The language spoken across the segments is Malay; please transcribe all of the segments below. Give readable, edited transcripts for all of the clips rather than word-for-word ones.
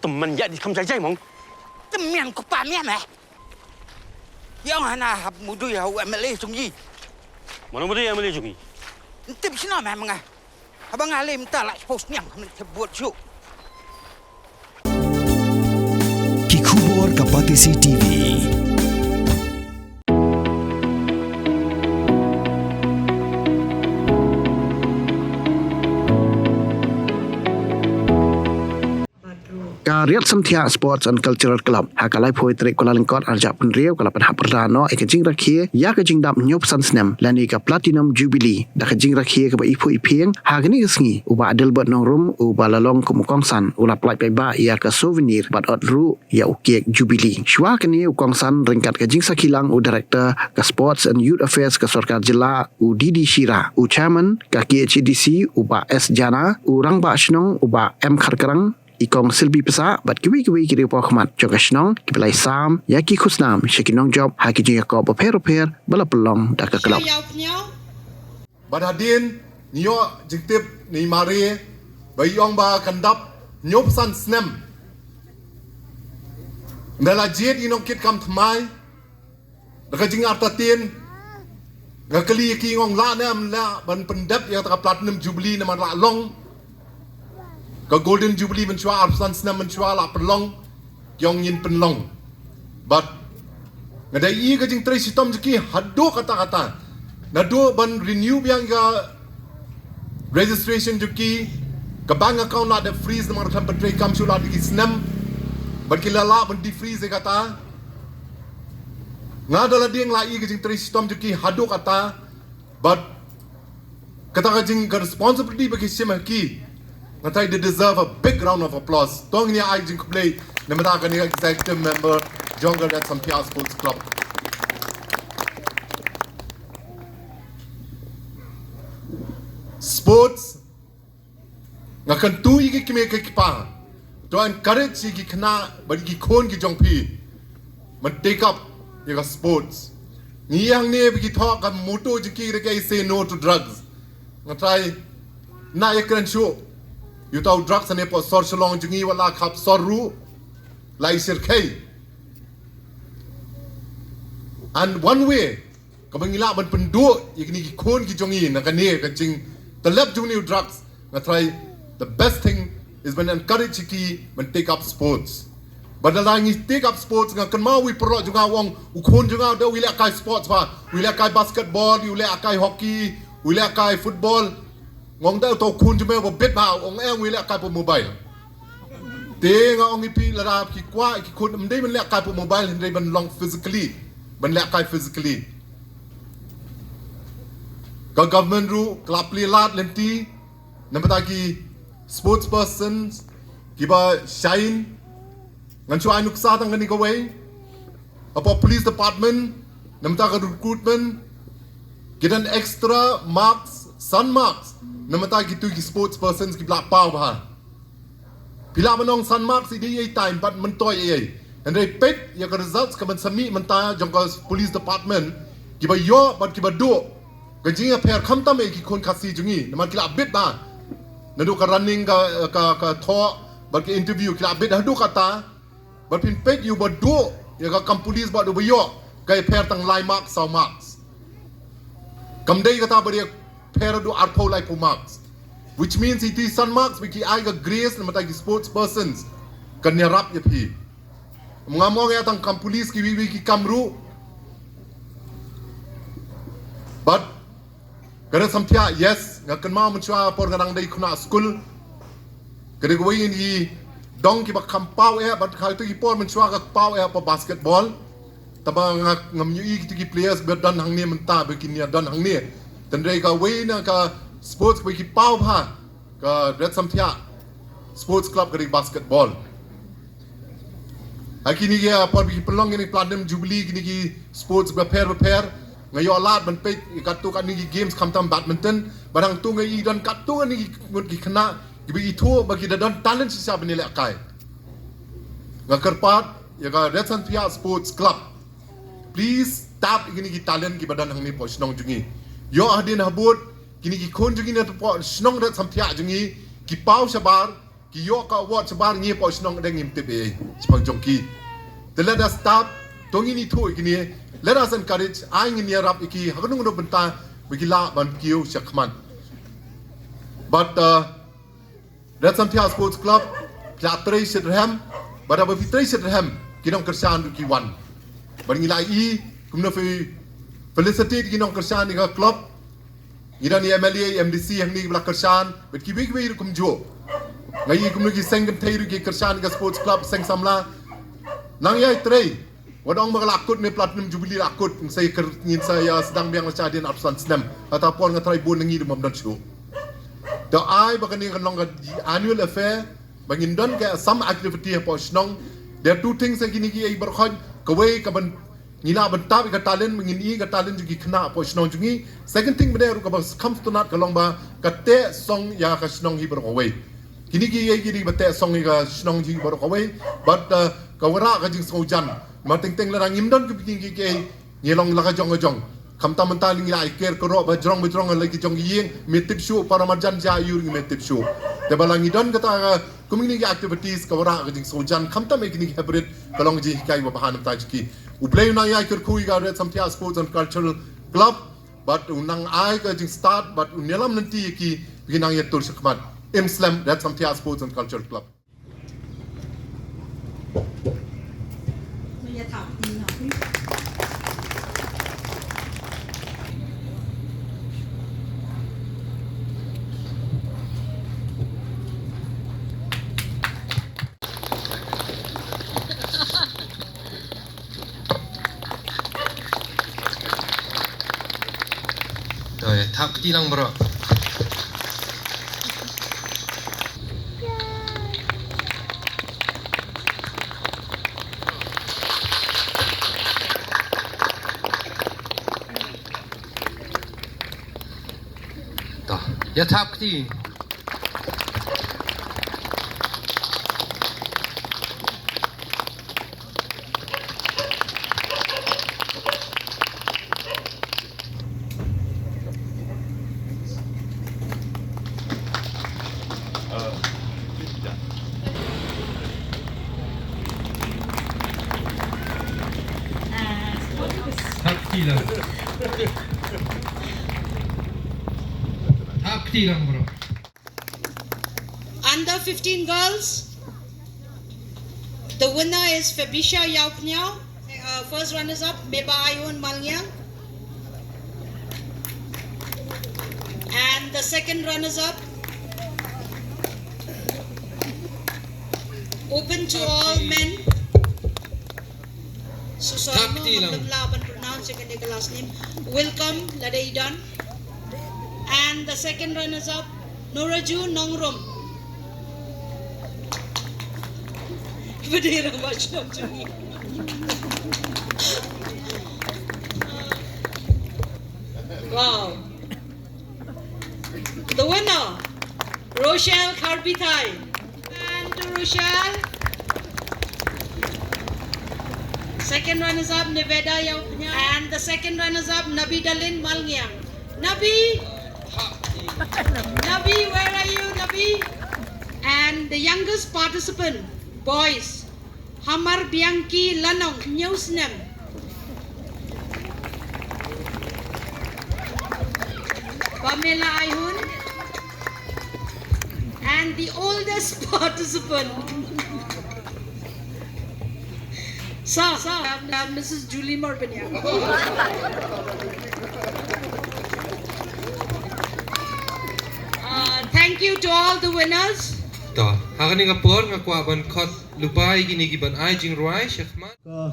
teman ya di kamar jai mong. Teman ko pa mian eh. Yang hana hab mudu ya u MLA sungi. Mana muda yang boleh jungi? Tip sino memang ah. Abang alim tak lah post nyang buat show. Kikubor Kapatisi TV. Riatsamthiah Sports and Cultural Club hakalai poetry Kuala Lengkot arjak penriau kala penhap perdana ke Jingrakhe ya ke jingdap nyop san Snem lani ke Platinum Jubilee dah ke Jingrakhe ke ba ipu ipieng hagani gesngi uba adel bat nongrum uba lalong ke mukong san ula plai peba ya ke souvenir bat odru ya ukek Jubilee shwa kini ukong san ringkat ke Jingshakri u director ke Sports and Youth Affairs ke Sarkar Jela u Didi Shira u chairman ke KHDC uba S Jana u rangba shnong uba M Kharkarang ikong silbi pesa bat kiwi kiri po khmat jong asnong kipelai sam ya ki khusnam shekinong job ha ki jing ko per bala pelong dak kelop bat hadin nyo jiktip ni mari bayong ba kandap nyop san Snem ndala jet inong kit kam thmai dak jing artatin ngakali ki ngong la nam la ban pendap ya ta Platinum Jubilee na man la long ke Golden Jubilee mencuba arsan Snem mencuba la pelong yang yin penlong but ngadai i ke jing tri sistem jeki hado kata-kata nado ban renew yang ga registration jeki ke bank account la de freeze nomor kan betray kam chula di Snem ban kilala ban di freeze kata ngadala ding la i ke jing tri sistem jeki hado kata but kata jing ke responsibility bagi semaki Ngatai they deserve a big round of applause. Tong ni ai jing play namata kan executive member Jonggal Riatsamthiah Sports Club. Sports ngakan tu igi kime ke kipa. To encourage igi kena bagi ki kon ki jongpi. Man take up your sports. Ni yang ni bagi talk kan moto jiki rekai say no to drugs. Ngatai na ekran show you tahu drugs ane po sor shalong jungi wala khap sorru lai sirkai and one way kabangila ban pendu yakni ki kon ki jongi na kane ka jing the left jungi drugs na try the best thing is when encourage ki when take up sports but the lang take up sports nga kan mau wi pro juga wong ukon juga da wi la kai sports ba wi la kai basketball wi la kai hockey wi la kai football ngong da to kun jume bo bet ba ong eng wi la kai po mobile te nga ong ipi la da ki kwa ki kun mdei man la kai po mobile ndei ban long physically ban la kai physically ka government ru club li lat lenti namata ki sports persons ki ba shine ngan chu ai nuksa tang ni ko wei apo police department namata ka recruitment get an extra marks sun marks namata gitu ki sports persons ki blak pau ba pila manong sun marks idi ai time but mentoy ai and they pet ya ka results ka man sami menta jong ka police department ki ba yo but ki ba do ka jinga per kham tam ai ki kon khasi jungi naman ki la bit ba nadu ka running ka tho but ki interview ki la bit hadu kata but pin pet you ba do ya ka kam police ba do ba yo ka per tang lai mark saw marks kam dei kata ba pair do arpo like marks which means it is sun marks wiki aiga grace na matagi sports persons kanya rap ya phi ngamong ya tang kam police ki ki kamru but Riatsamthiah yes ngakan ma menchua por ganang dai khuna school kare go ni dong ki ba kampau ya but khai tu ki por menchua ka pau ya pa basketball taba ngam yu ki players ber dan hang ni menta be ki ni dan hang ni tandai ka wei na ka sports ki pau pha ka Riatsamthiah Sports Club ka basketball akini ya por ki pelong ni Platinum Jubilee kini ki sports prepare ngayo alat ban pe ka tu kan ni games kam tam badminton barang tu ngai dan ka tu ni ngut ki khana ki itu bagi dan talent sia benile kai ngakarpat ya ka Riatsamthiah Sports Club please tap ini ki talent ki badan hang ni po snong jungi yo adin habut kini ki kon jungi na po snong Riatsamthiah jungi ki pau sabar Kynjoh ka award sebar ngi po snong deng ngim tebe sepang jongki. The let us stop tongi ni thu ikini. Let us encourage ai ngi rap iki hagnung no benta bigila ban kiu shakman. But Riatsamthiah Sports Club Platray Sidraham but aba Pitray Sidraham kinong kersan ki wan. Bangila I kumno felicity kinong kersan ni club. Ira ni MLA MDC yang ni belak kersan bet ki big kumjo. Ngai kumno ki sengkem thairu ki kersan ga sports club seng samla. Nang yai tray wadong magalakut ni platinum jubilee akut saya ngin saya sedang biang lacadian absan Snem ataupun ngatrai bon ngi demam dan show. The I bagani kanong annual affair bangin don ke some activity po snong. There are two things yang kini ki ai berkhon kawai kaban ngila bentab ka talent mengin I ka talent jugi kena po snong jugi. Second thing benda ka bang comes to not kalong ba kate song ya ka snong hi berkawai. Kini ki ai kini bate song ka snong ji berkawai but kawara ka jing sojan. Mating teng larang imdon ke bikin ke nyelong laka jong jong kam ta mental ngi ai ker ko ro ba jong lagi jong yeng metip show para marjan ja yur ngi metip show te balangi don kata community activities ka wara jing sojan kam ta mekini hybrid kalong ji kai ba bahan ta ki uplay na ya ker kui ga Riatsamthiah Sports and Cultural Club but unang ai ka jing start but unelam nanti ki bikin ang yetur sakmat Snem Riatsamthiah Sports and Cultural Club. Rồi, tháp kỹ năng bro. Đó, ya tháp kỹ. Under 15 girls, the winner is Fabisha Yaupnyao. First runners up, Meba Ayun Malnyang. And the second runners up, open to all men. So sorry, no, pronounce your last name. Welcome, Ladaidan. And the second runners up, Noraju Nongrum. Wow. The winner, Rochelle Karbithai. And to Rochelle. Second runners up, Nevada Yaupnya. And the second runners up, Nabi Dalin Malngyang. Nabi! Nabi, where are you, Nabi? And the youngest participant, boys, Hamar Bianchi Lanong, Snem. Pamela Ayhun. And the oldest participant, Mrs. Julie Morbania. Thank you to all the winners. Đó, haka ni ngapor ngakwa ban khot lupai gini giban ai Jingrakhe shakman.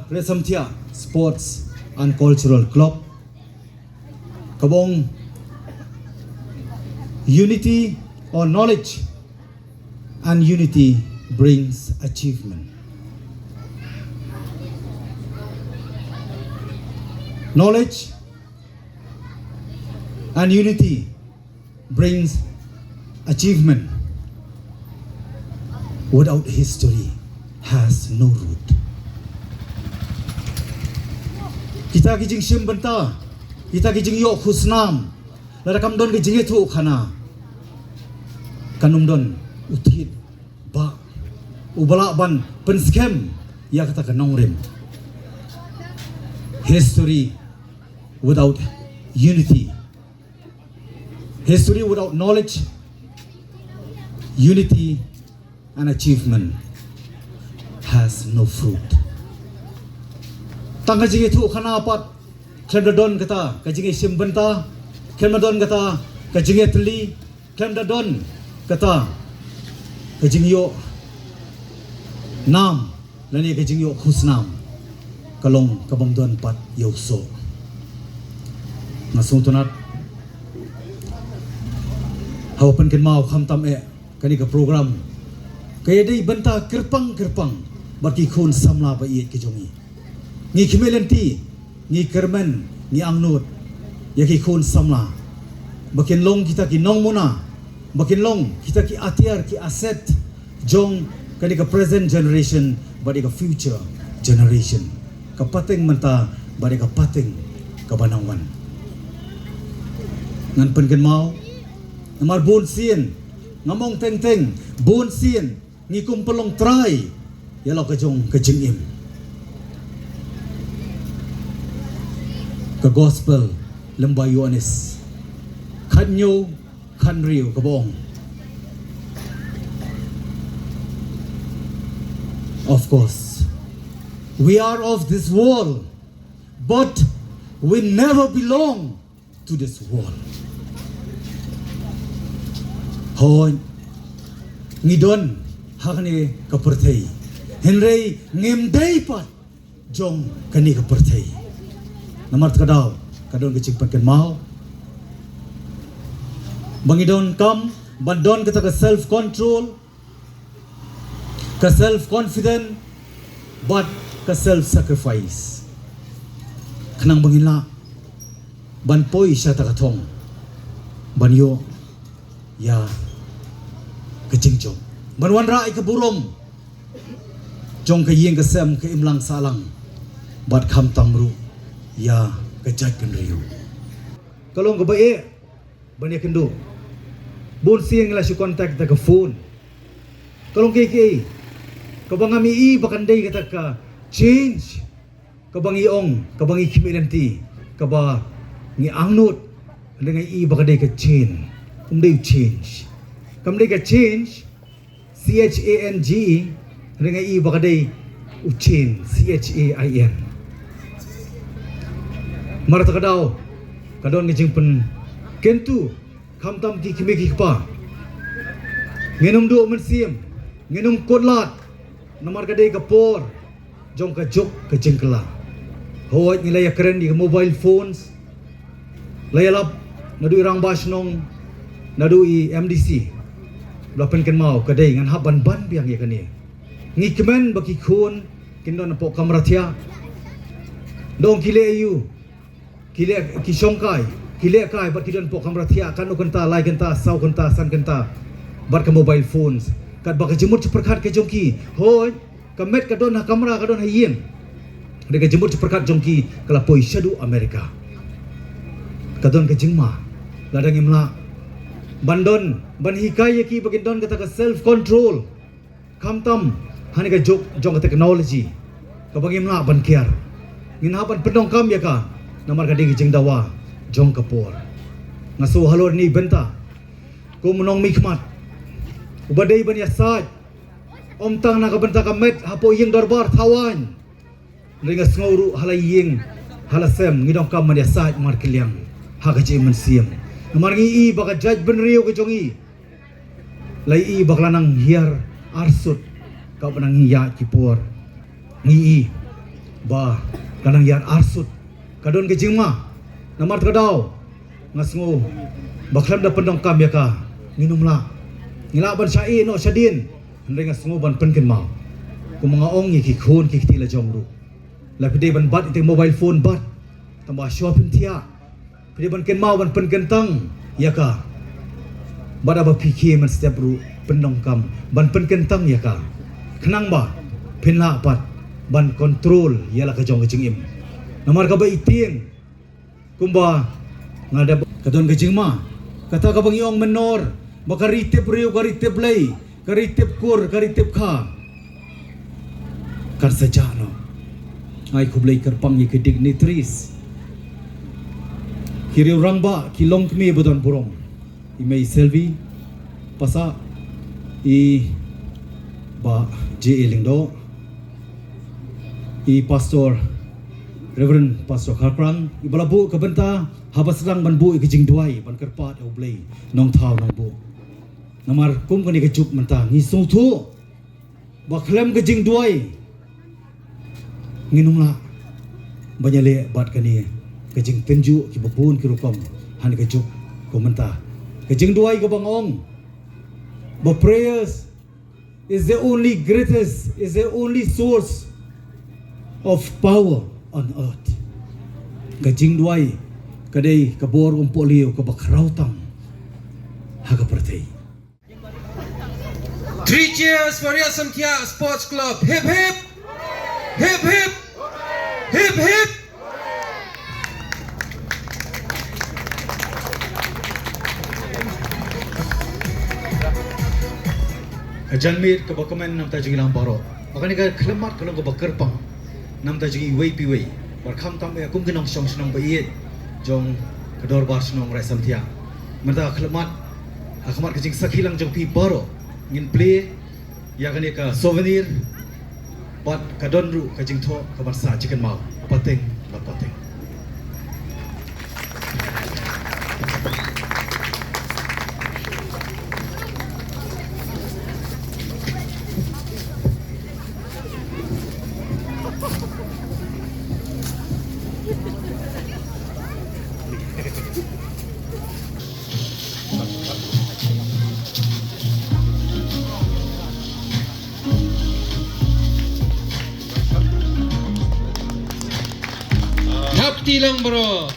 Riatsamthiah Sports and Cultural Club. Kabong unity or knowledge and unity brings achievement. Knowledge and unity brings achievement. Without history has no root. Kita kijing sim benta, kita kijing yok khusnam, lara kam don kijing itu khana, kanum don uthit ubala ban penskem ya kata kanongrim. History without unity, history without knowledge, unity and achievement has no fruit. Tangga jingi tu khana apat klemdadon kata kajingi simbenta, klemdadon kata kajingi teli, klemdadon kata kajingi yo nam lani kajingi yo khusnam kalong kabamdon pat yoso. Ngasung tunat hawapan ken mau kham tam kani ka program kaya dei benta kerpang baki khun samla ba iet ke jongi ngi khimelenti ngi kermen ngi angnut yaki khun samla bakin long kita ki nong muna bakin long kita ki atiar ki asset jong kani ka present generation badi ka future generation ka pateng menta badi ka pateng ka banangwan ngan pen ken mau namar bon sien ngamong teng bon sien ngi kumpelong try yalo ka jong ka jingim ka gospel lembay Yohanes Kynjoh Kynjoh ka bong. Of course we are of this world but we never belong to this world. Hoy ngidon hakani kapertei henrei ngemdei pat jong kani kapertei namar kadau kadon kecik patken mau bangidon kam bandon kita ka self control ka self confident but ka self sacrifice kanang bangila ban poi siya takathong banyo ya ke Jingshakri banwan rai ke burom jong ke yeng ke sem ke imlang salang bat kham tamru ya ke jaj ken riu kalong ke bae bani kendo bon sieng la su contact ta ke phone kalong ke ke bangami i bakandai kata ka change ke bangi ong ke bangi kimilenti ke ba ngi angnut dengan i bakandai ke change change kamdai ka change CHANGE dengan i bakadai ucin CHAIN marata kadau kadon ni jingpen kentu khamtam ki kimeki pa ngenum do mensiam ngenum kodlat nomor kadai ka por jong ka jok ka jengkela hoy nilai keren di mobile phones layalap nadu irang basnong nadu i MDC lapan ken mau kadai ngan haban ban biang ya kani ngi kemen baki khun kindon po kamrathia dong kile yu kile ki songkai kile kai bat kidon po kamrathia kan ukanta lai kanta sau kanta san kanta bat ka mobile phones kat baka jemut perkat ke jongki hoy kamet kadon ha kamera kadon ha yem de jemut perkat jongki kala poi shadu Amerika kadon ke jingma ladang imla bandon ban hikai ki bagindon kata ka self control kamtam hani ka jong ka technology ka bagim la ban kiar ngin haban pendong kam ya ka namar ka ding jing dawa jong ka por ngaso halor ni benta ko munong mikmat ubadai ban ya saj om tang na ka benta ka met hapo yeng darbar thawan ringas ngoru halai yeng halasem ngidong kam man ya saj mar kiliang ha ka ji man siam namar ngi i baka judge ben riu ke jongi lai i bakla nang hiar arsut ka benang hiya kipor ngi i ba kanang hiar arsut kadon ke jingma namar kadau ngasngo baklam da pendong kam ya ka nginumla ngila ban syai no syadin ndai ngasngo ban penken mau ku mga ong ki khun ki ti la jongru la pide ban bat ite mobile phone bat tambah shopping tia pide ban ken mau ban pen kentang ya ka bada ba fikir man setiap ru pendong kam ban pen kentang ya ka kenang ba pinla pat ban kontrol yalah ka jong jingim namar ka ba iting kumba ngada kadon ka jingma kata ka bang iong menor maka ritip riu ka ritip lay ka ritip kur ka ritip kha kan saja no ai kublai kerpang ye ke dignitaries kiri orang ba kilong kemi bodon burong i mei selvi pasa i ba je elingdo i pastor Reverend Pastor Kharkrang i balabu ke benta habasrang ban bu i kijing duai ban kerpat au blai nong thau nong bu namar kum kani ke juk menta ngi song thu ba klem kijing duai nginung la banyale bat kani kijing tenju ki bapun ki rukom han ke juk ko menta kijing duai ko bangong but prayers is the only greatest is the only source of power on earth. Kajing duai kadai kabor umpolio ka bakrautang haga pertei. 3 cheers for Riatsamthiah Sports Club. Hip hip. Hip hip. Hip hip. Janmir ke bakomen nam ta jingilang baro. Makani ka klemat kalau ke bakerpang nam ta jingi wei pi wei. Barkham tam ya kum kinong song snong ba iet jong kedor bar snong Riatsamthiah. Menta klemat akamat ke jing sakhilang jong pi baro ngin play ya kani ka souvenir pat kadon ru ka jing tho ka barsa chicken mau pateng la pateng. Hapti lang bro.